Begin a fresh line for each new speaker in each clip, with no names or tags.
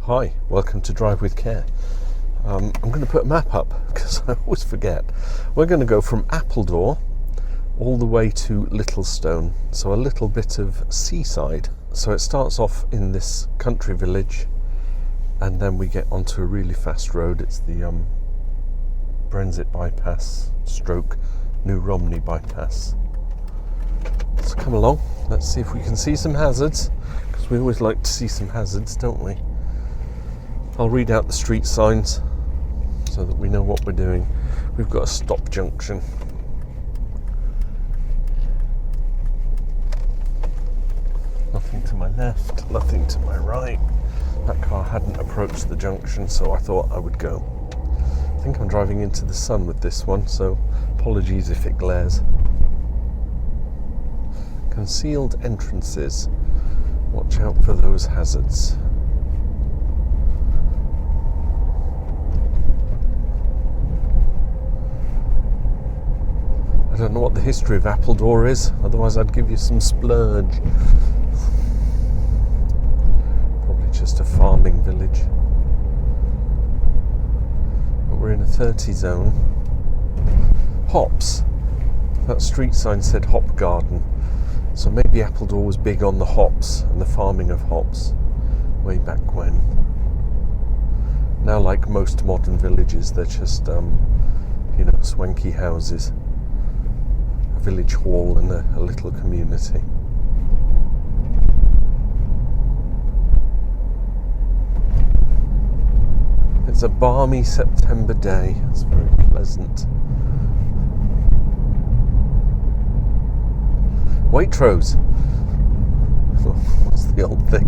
Hi, welcome to Drive with Care. I'm going to put a map up because I always forget. We're going to go from Appledore all the way to Littlestone, so a little bit of seaside. So it starts off in this country village and then we get onto a really fast road. It's the Brenzett bypass stroke New Romney bypass. So come along, let's see if we can see some hazards, because we always like to see some hazards, don't we? I'll read out the street signs so that we know what we're doing. We've got a stop junction. Nothing to my left, nothing to my right. That car hadn't approached the junction, so I thought I would go. I think I'm driving into the sun with this one, so apologies if it glares. Concealed entrances. Watch out for those hazards. I don't know what the history of Appledore is, otherwise I'd give you some splurge. Probably just a farming village. But we're in a 30 zone. Hops. That street sign said hop garden. So maybe Appledore was big on the hops and the farming of hops way back when. Now, like most modern villages, they're just, swanky houses. A village hall and a little community. It's a balmy September day. It's very pleasant. Waitrose. What's the old thing?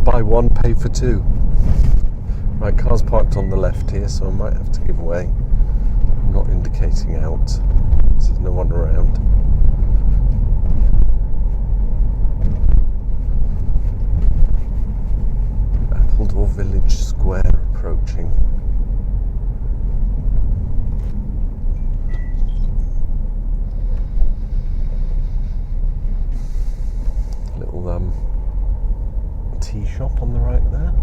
Buy one, pay for two. Right, car's parked on the left here, so I might have to give way. I'm not indicating out. There's no one around. Appledore Village Square approaching. Little tea shop on the right there.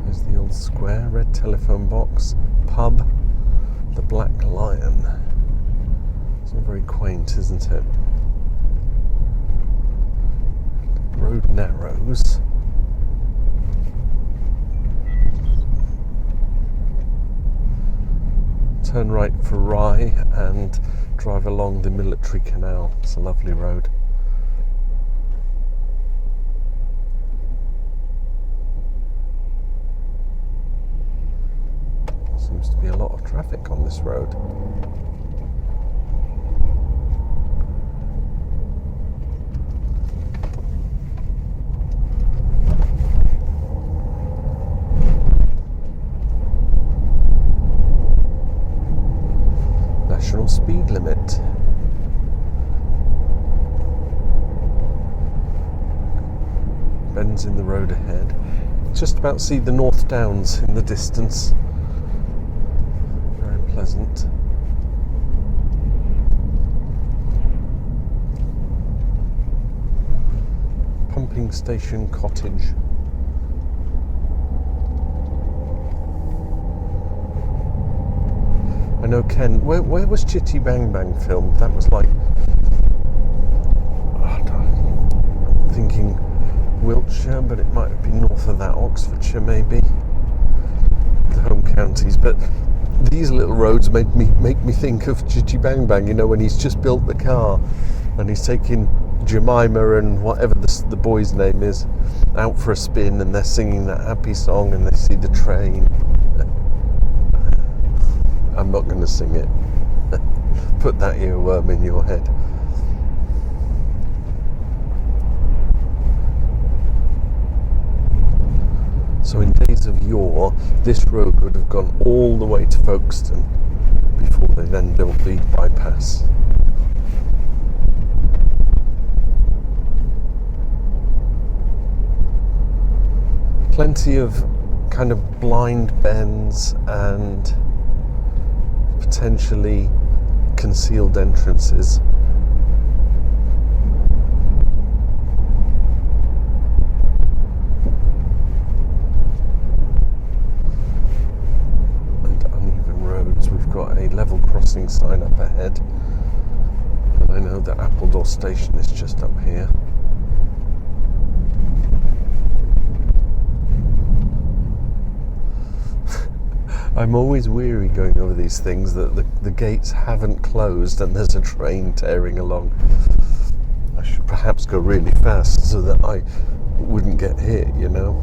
There's the old square, red telephone box, pub, the Black Lion. It's all very quaint, isn't it? Road narrows. Turn right for Rye and drive along the Military Canal. It's a lovely road. Seems to be a lot of traffic on this road. National speed limit. Bends in the road ahead. Just about see the North Downs in the distance. Very pleasant. Pumping station cottage. I know Ken. Where was Chitty Bang Bang filmed? That was like, I'm thinking Wiltshire, but it might have been north of that, Oxfordshire maybe. The home counties, but these little roads make me think of Chitty Bang Bang. You know, when he's just built the car and he's taking Jemima and whatever the boy's name is out for a spin, and they're singing that happy song, and they see the train. I'm not going to sing it. Put that earworm in your head. So in days of yore, this road would have gone all the way to Folkestone before they then built the bypass. Plenty of kind of blind bends and potentially concealed entrances. crossing sign up ahead. And I know that Appledore station is just up here. I'm always weary going over these things that the gates haven't closed and there's a train tearing along. I should perhaps go really fast so that I wouldn't get hit, you know.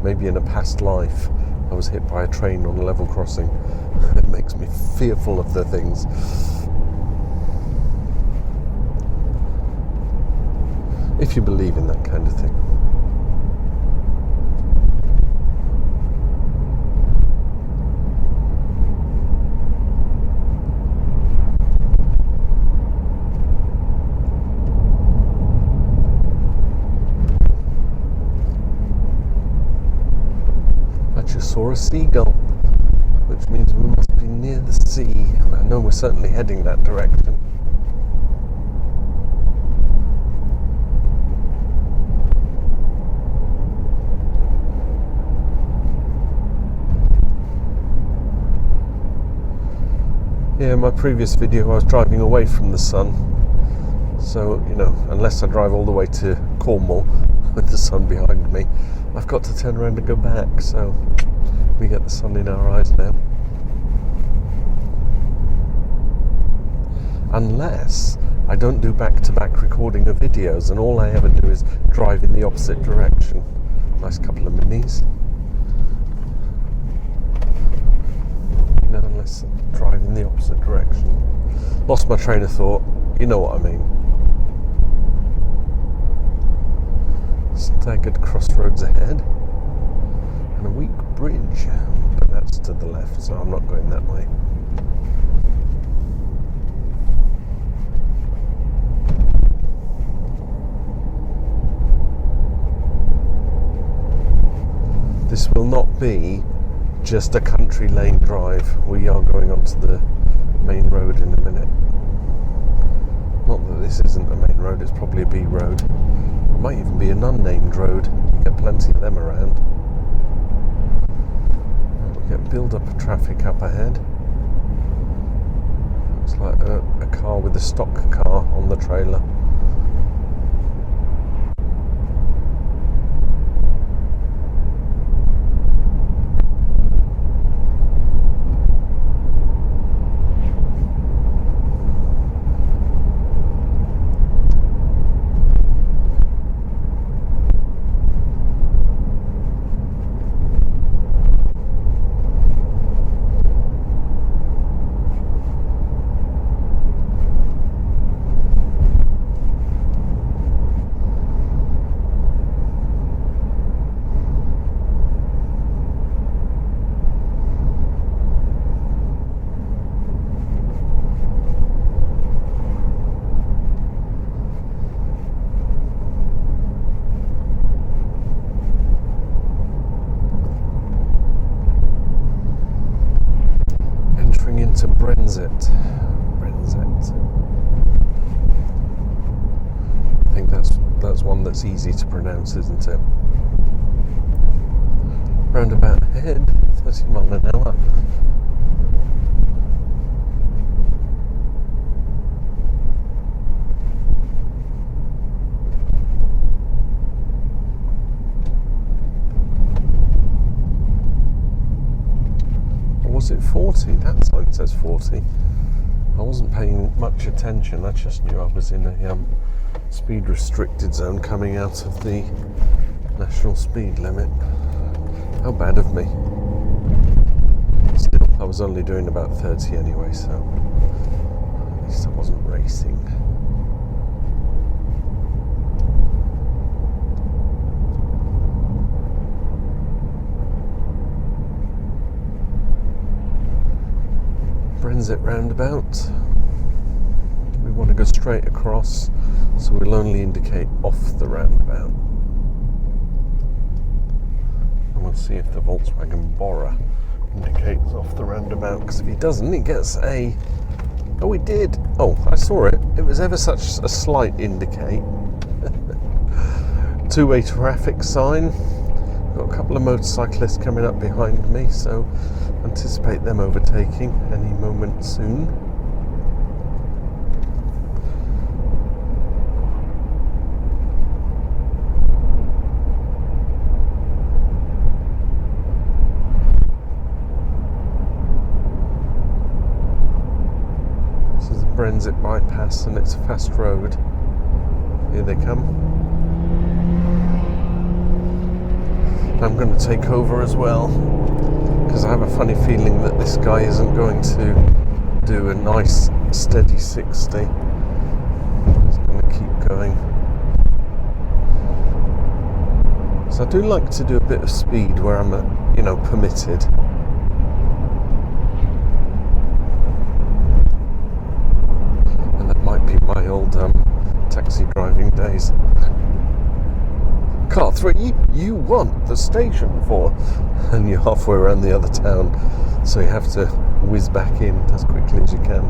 Maybe in a past life I was hit by a train on a level crossing. It makes me fearful of the things. If you believe in that kind of thing. I just saw a seagull, which means we must be near the sea. I know we're certainly heading that direction. Yeah, in my previous video I was driving away from the sun, so, you know, unless I drive all the way to Cornwall with the sun behind me, I've got to turn around and go back, so we get the sun in our eyes now. Unless I don't do back-to-back recording of videos and all I ever do is drive in the opposite direction. Nice couple of minis. Unless I drive in the opposite direction. Lost my train of thought. You know what I mean. Staggered crossroads ahead. And a weak bridge. But that's to the left, so I'm not going that way. This will not be just a country lane drive. We are going onto the main road in a minute. Not that this isn't a main road, it's probably a B road. It might even be an unnamed road. You get plenty of them around. We get build up of traffic up ahead. Looks like a car with a stock car on the trailer. To Brenzett. I think that's one that's easy to pronounce, isn't it? Roundabout ahead, 30 miles an hour. Was it 40? That sign says 40. I wasn't paying much attention. I just knew I was in a speed restricted zone coming out of the national speed limit. How bad of me. Still, I was only doing about 30 anyway, so at least I wasn't racing. Brenzett roundabout. We want to go straight across, so we'll only indicate off the roundabout. And we'll see if the Volkswagen Bora indicates off the roundabout, because if he doesn't, he gets a... Oh, he did! Oh, I saw it. It was ever such a slight indicate. Two-way traffic sign. Got a couple of motorcyclists coming up behind me, so anticipate them overtaking any moment soon. This is the Brenzett bypass and it's a fast road. Here they come. I'm going to take over as well, because I have a funny feeling that this guy isn't going to do a nice steady 60. He's going to keep going. So I do like to do a bit of speed where I'm, permitted. And that might be my old taxi driving days. Car 3, you want the station for, and you're halfway around the other town, so you have to whiz back in as quickly as you can.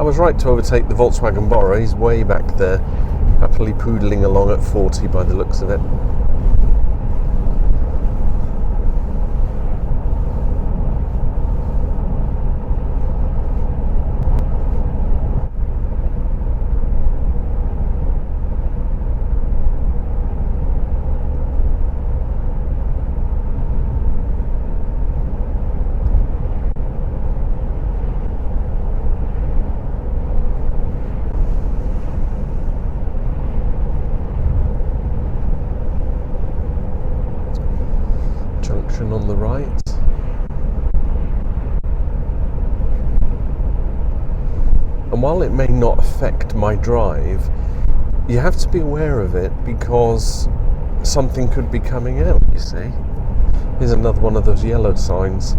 I was right to overtake the Volkswagen Bora. He's way back there, happily poodling along at 40 by the looks of it. On the right. And while it may not affect my drive, you have to be aware of it because something could be coming out, you see. Here's another one of those yellow signs.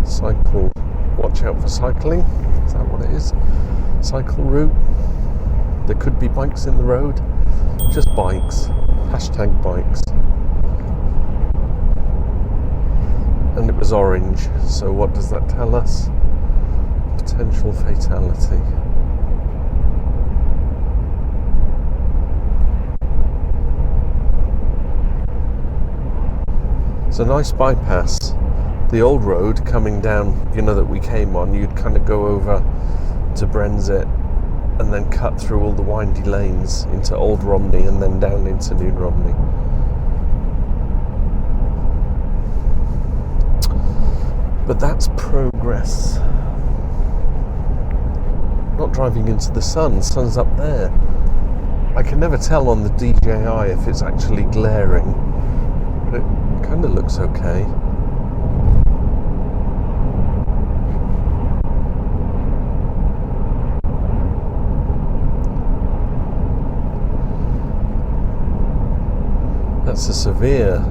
Cycle, watch out for cycling. Is that what it is? Cycle route. There could be bikes in the road. Just bikes. Hashtag bikes. And it was orange, so what does that tell us? Potential fatality. It's a nice bypass. The old road coming down, that we came on, you'd kind of go over to Brenzett and then cut through all the windy lanes into Old Romney and then down into New Romney. But that's progress. Not driving into the sun. Sun's up there. I can never tell on the DJI if it's actually glaring, but it kind of looks okay. That's a severe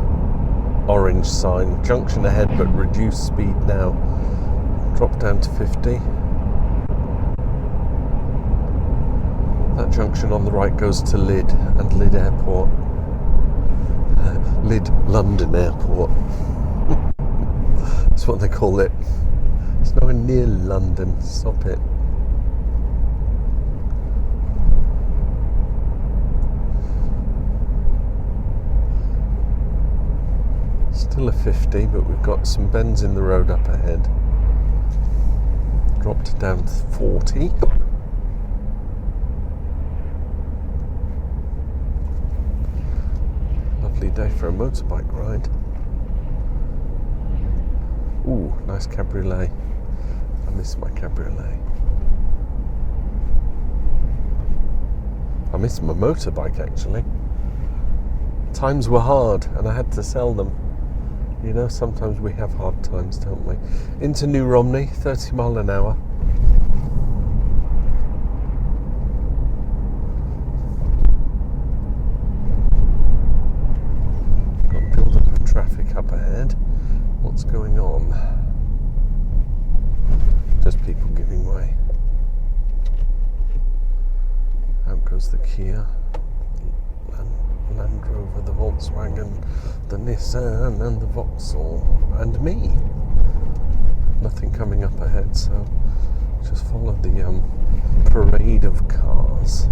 orange sign. Junction ahead, but reduce speed now. Drop down to 50. That junction on the right goes to Lyd and Lyd Airport. Lyd London Airport. That's what they call it. It's nowhere near London. Stop it. Still a 50, but we've got some bends in the road up ahead. Dropped down to 40. Lovely day for a motorbike ride. Ooh, nice cabriolet. I miss my cabriolet. I miss my motorbike actually. Times were hard and I had to sell them. Sometimes we have hard times, don't we? Into New Romney, 30 mile an hour. Got a build up of traffic up ahead. What's going on? Just people giving way. Out goes the Kia. Land Rover, the Volkswagen, the Nissan and the Vauxhall and me. Nothing coming up ahead, so just follow the parade of cars.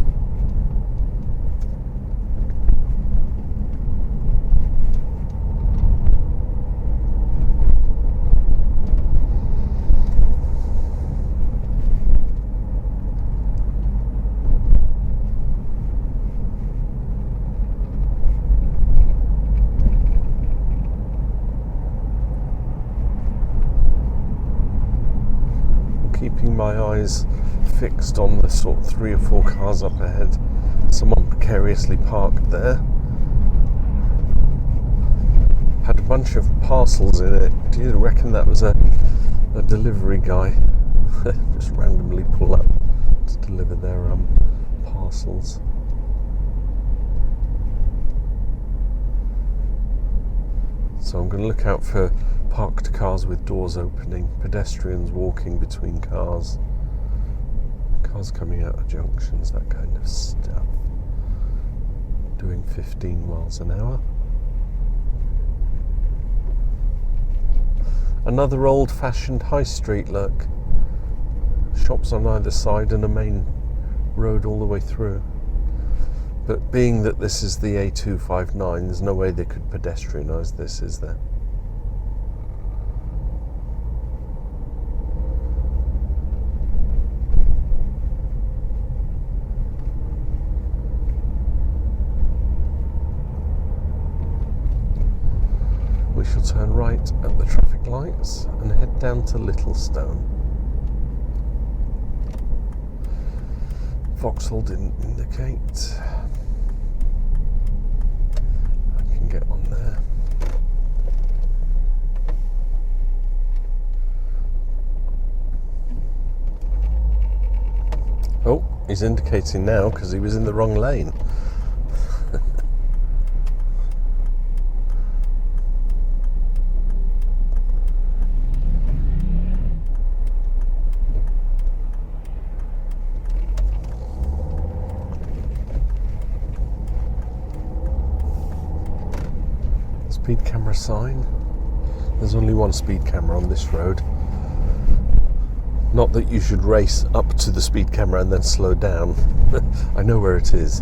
my eyes fixed on the sort of 3 or 4 cars up ahead. Someone precariously parked there. Had a bunch of parcels in it. Do you reckon that was a delivery guy? Just randomly pull up to deliver their parcels. So I'm going to look out for parked cars with doors opening, pedestrians walking between cars, cars coming out of junctions, that kind of stuff. Doing 15 miles an hour. Another old-fashioned high street look. Shops on either side and a main road all the way through. But being that this is the A259, there's no way they could pedestrianise this, is there? We shall turn right at the traffic lights and head down to Littlestone. Vauxhall didn't indicate. I can get on there. Oh, he's indicating now because he was in the wrong lane. Speed camera sign. There's only one speed camera on this road. Not that you should race up to the speed camera and then slow down. I know where it is.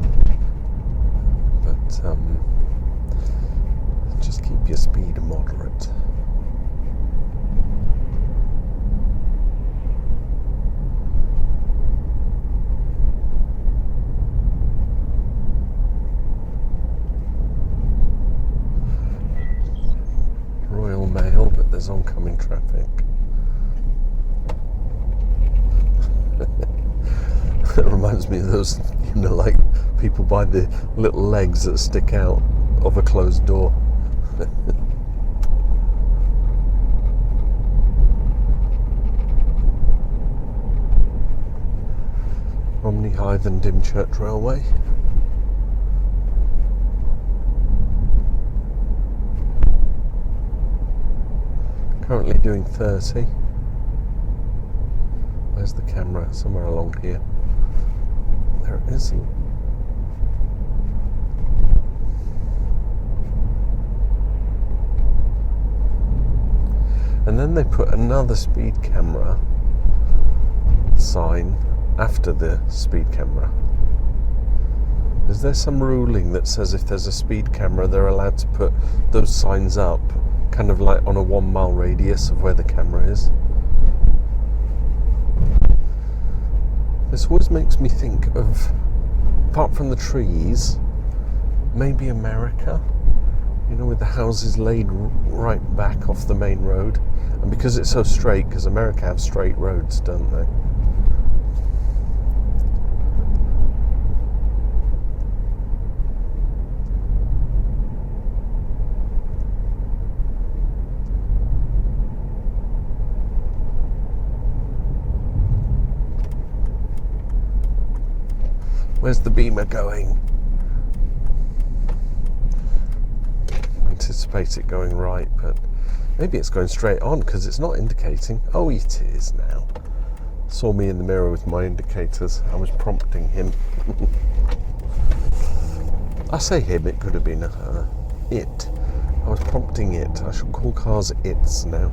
But just keep your speed moderate. Mail, but there's oncoming traffic. It reminds me of those, like people by the little legs that stick out of a closed door. Romney, Hythe and Dymchurch Railway. Currently doing 30. Where's the camera? Somewhere along here. There it is. And then they put another speed camera sign after the speed camera. Is there some ruling that says if there's a speed camera they're allowed to put those signs up kind of like on a 1 mile radius of where the camera is? This always makes me think of, apart from the trees, maybe America, with the houses laid right back off the main road. And because it's so straight, because America have straight roads, don't they? Where's the beamer going? I anticipate it going right, but maybe it's going straight on because it's not indicating. Oh, it is now. Saw me in the mirror with my indicators. I was prompting him. I say him, it could have been it. I was prompting it. I shall call cars its now.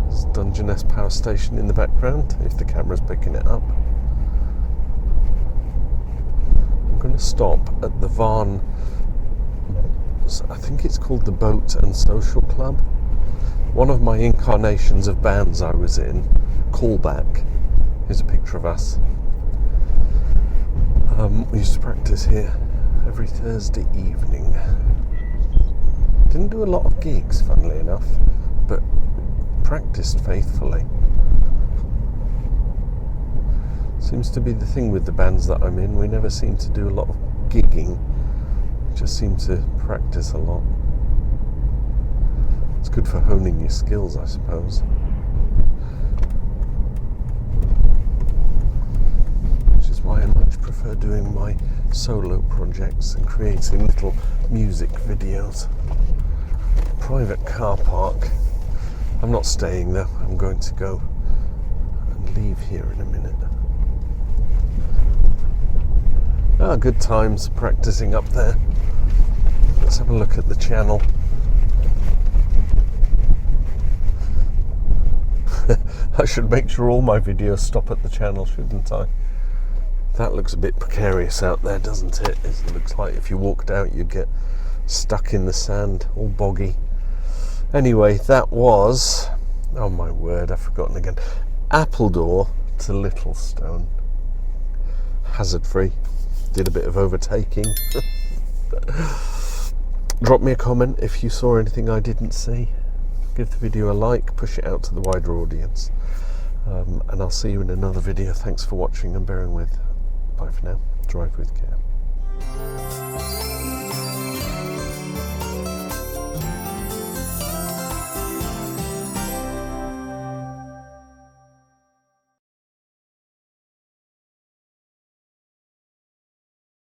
There's Dungeness Power Station in the background, if the camera's picking it up. I'm going to stop at the Varn, I think it's called the Boat and Social Club. One of my incarnations of bands I was in, Callback. Here's a picture of us. We used to practice here every Thursday evening. Didn't do a lot of gigs, funnily enough, but practiced faithfully. Seems to be the thing with the bands that I'm in. We never seem to do a lot of gigging. We just seem to practice a lot. It's good for honing your skills, I suppose. Which is why I much prefer doing my solo projects and creating little music videos. Private car park. I'm not staying though. I'm going to go and leave here in a minute. Good times practicing up there. Let's have a look at the channel. I should make sure all my videos stop at the channel, shouldn't I? That looks a bit precarious out there, doesn't it? It looks like if you walked out you'd get stuck in the sand, all boggy. Anyway, that was, oh my word, I've forgotten again, Appledore to Littlestone. Hazard free. Did a bit of overtaking. Drop me a comment if you saw anything I didn't see. Give the video a like, push it out to the wider audience. And I'll see you in another video. Thanks for watching and bearing with. Bye for now. Drive with care.